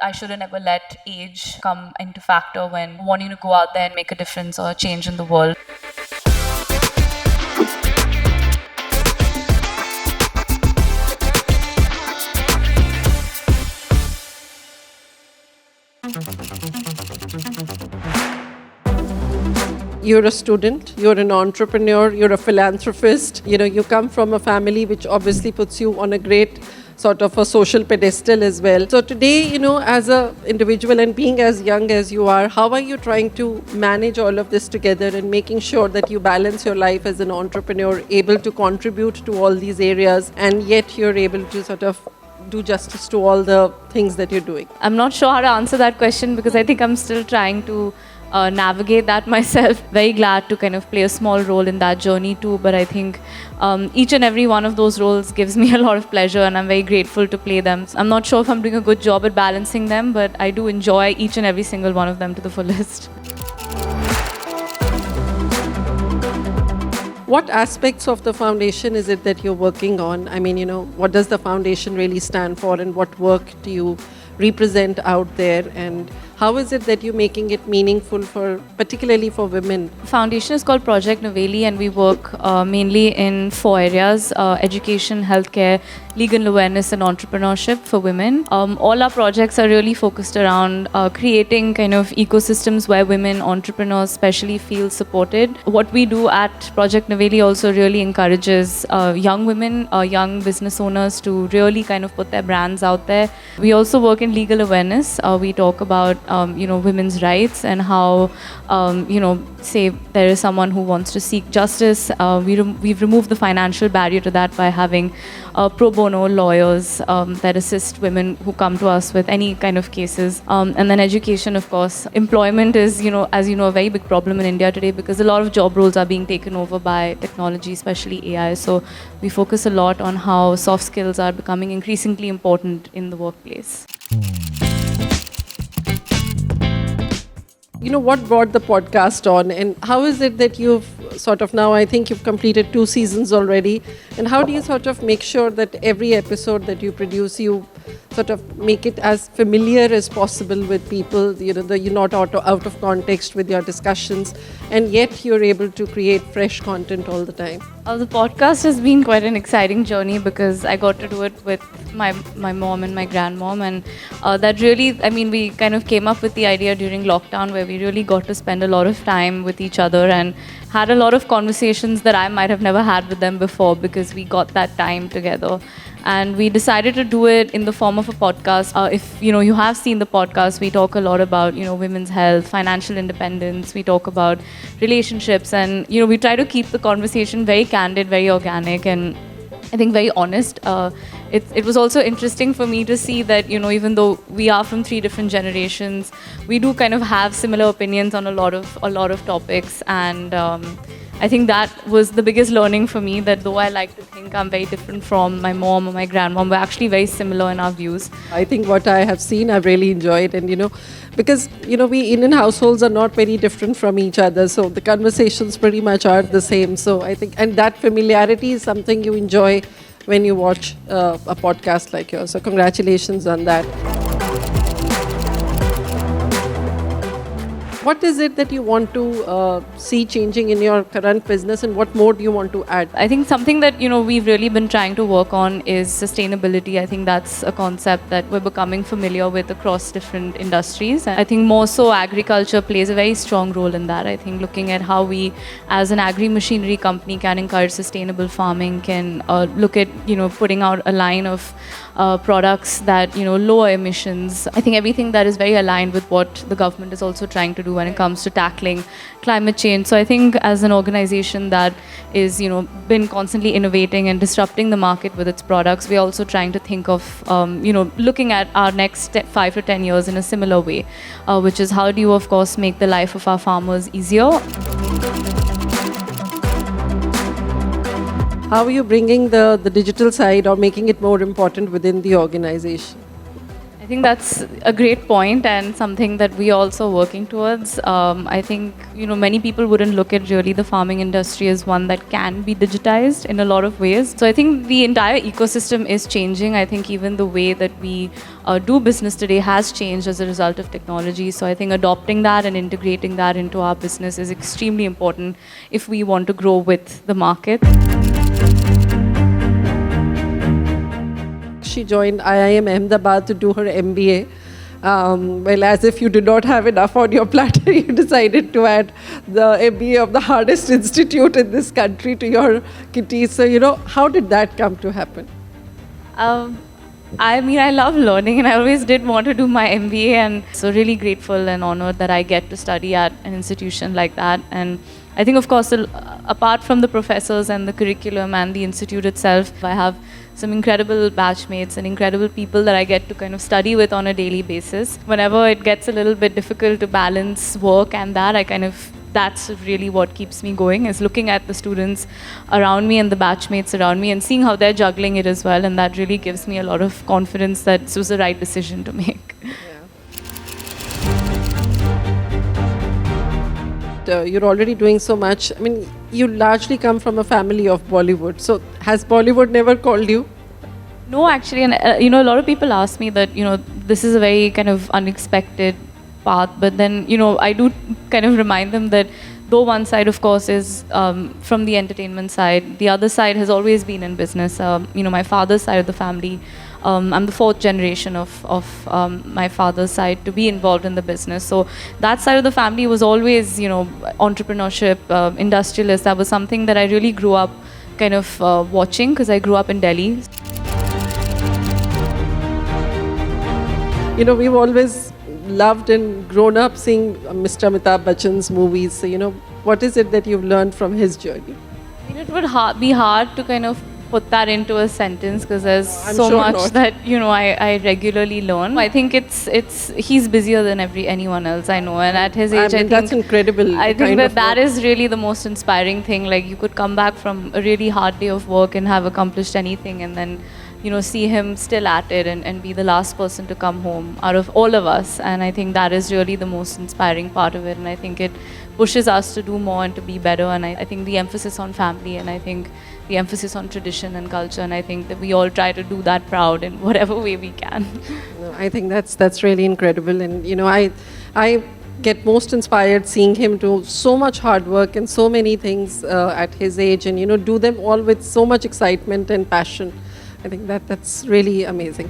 I shouldn't ever let age come into factor when wanting to go out there and make a difference or a change in the world. You're a student, you're an entrepreneur, you're a philanthropist. You come from a family which obviously puts you on a great sort of a social pedestal as well. So today, as a individual and being as young as you are, how are you trying to manage all of this together and making sure that you balance your life as an entrepreneur, able to contribute to all these areas, and yet you're able to sort of do justice to all the things that you're doing? I'm not sure how to answer that question because I think I'm still trying to navigate that myself. Very glad to kind of play a small role in that journey too, but I think each and every one of those roles gives me a lot of pleasure and I'm very grateful to play them. I'm not sure if I'm doing a good job at balancing them, but I do enjoy each and every single one of them to the fullest. What aspects of the foundation is it that you're working on? I mean, what does the foundation really stand for and what work do you represent out there, and how is it that you're making it meaningful particularly for women? Foundation is called Project Noveli and we work mainly in 4 areas: education, healthcare, legal awareness and entrepreneurship for women. All our projects are really focused around creating kind of ecosystems where women entrepreneurs especially feel supported. What we do at Project Noveli also really encourages young women, young business owners to really kind of put their brands out there. We also work in legal awareness. We talk about women's rights and how say there is someone who wants to seek justice. We've removed the financial barrier to that by having pro bono lawyers that assist women who come to us with any kind of cases. And then education, of course. Employment is, as you know, a very big problem in India today because a lot of job roles are being taken over by technology, especially AI. So we focus a lot on how soft skills are becoming increasingly important in the workplace. What brought the podcast on, and how is it that you've sort of now, I think you've completed 2 seasons already, and how do you sort of make sure that every episode that you produce, you sort of make it as familiar as possible with people, you're not out of context with your discussions, and yet you're able to create fresh content all the time? The podcast has been quite an exciting journey because I got to do it with my mom and my grandmom, and that really, we kind of came up with the idea during lockdown where we really got to spend a lot of time with each other and had a lot of conversations that I might have never had with them before because we got that time together. And we decided to do it in the form of a podcast. If you have seen the podcast, we talk a lot about women's health, financial independence. We talk about relationships, and we try to keep the conversation very candid, very organic, and I think very honest. It was also interesting for me to see that even though we are from 3 different generations, we do kind of have similar opinions on a lot of topics, and I think that was the biggest learning for me, that though I like to think I'm very different from my mom or my grandmom, we're actually very similar in our views. I think what I have seen, I've really enjoyed, and because we Indian households are not very different from each other, so the conversations pretty much are the same. So I think, and that familiarity is something you enjoy when you watch a podcast like yours. So congratulations on that. What is it that you want to see changing in your current business, and what more do you want to add? I think something that we've really been trying to work on is sustainability. I think that's a concept that we're becoming familiar with across different industries. I think more so agriculture plays a very strong role in that. I think looking at how we as an agri-machinery company can encourage sustainable farming, can look at putting out a line of products that lower emissions. I think everything that is very aligned with what the government is also trying to do when it comes to tackling climate change. So I think as an organization that is been constantly innovating and disrupting the market with its products, we're also trying to think of looking at our next 5 to 10 years in a similar way, which is how do you of course make the life of our farmers easier. How are you bringing the digital side or making it more important within the organization? I think that's a great point and something that we are also working towards. I think many people wouldn't look at really the farming industry as one that can be digitized in a lot of ways. So I think the entire ecosystem is changing. I think even the way that we do business today has changed as a result of technology. So I think adopting that and integrating that into our business is extremely important if we want to grow with the market. She joined IIM Ahmedabad to do her MBA. Well, as if you did not have enough on your platter, you decided to add the MBA of the hardest institute in this country to your kitty. So, how did that come to happen? I mean, I love learning and I always did want to do my MBA, and so really grateful and honored that I get to study at an institution like that. And I think, of course, apart from the professors and the curriculum and the institute itself, I have some incredible batchmates and incredible people that I get to kind of study with on a daily basis. Whenever it gets a little bit difficult to balance work and that, that's really what keeps me going, is looking at the students around me and the batchmates around me and seeing how they're juggling it as well. And that really gives me a lot of confidence that this was the right decision to make. You're already doing so much. I mean, you largely come from a family of Bollywood. So has Bollywood never called you? No, actually, and a lot of people ask me that, this is a very kind of unexpected path, but then, I do kind of remind them that though one side, of course, is from the entertainment side, the other side has always been in business. My father's side of the family, I'm the fourth generation of my father's side to be involved in the business. So that side of the family was always, entrepreneurship, industrialist. That was something that I really grew up kind of watching, because I grew up in Delhi. We've always loved and grown up seeing Mr. Amitabh Bachchan's movies. So, what is it that you've learned from his journey? I mean, it would be hard to kind of put that into a sentence, because there's I'm so sure much not. that I regularly learn. I think he's busier than anyone else I know, and at his age, I think that's incredible. I think that is really the most inspiring thing. Like, you could come back from a really hard day of work and have accomplished anything, and then see him still at it and be the last person to come home out of all of us. And I think that is really the most inspiring part of it. And I think it pushes us to do more and to be better. And I think the emphasis on family, and I think the emphasis on tradition and culture, and I think that we all try to do that proud in whatever way we can. No, I think that's really incredible. And, I get most inspired seeing him do so much hard work and so many things at his age, and, do them all with so much excitement and passion. I think that's really amazing.